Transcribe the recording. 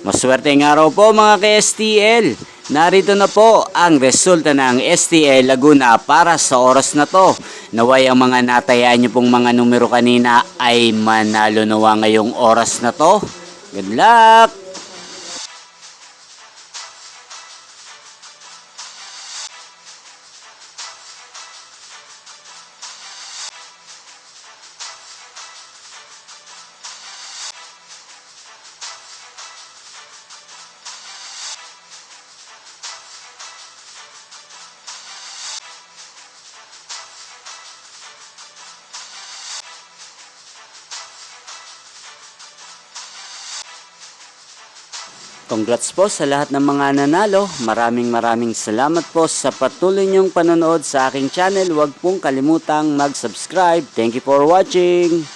Maswerteng araw po mga ka-STL. Narito na po ang resulta ng STL Laguna para sa oras na to. Naway ang mga natayaan nyo pong mga numero kanina ay manalo nawa ngayong oras na to. Good luck! Congrats po sa lahat ng mga nanalo. Maraming salamat po sa patuloy niyong panonood sa aking channel. Huwag pong kalimutang mag-subscribe. Thank you for watching.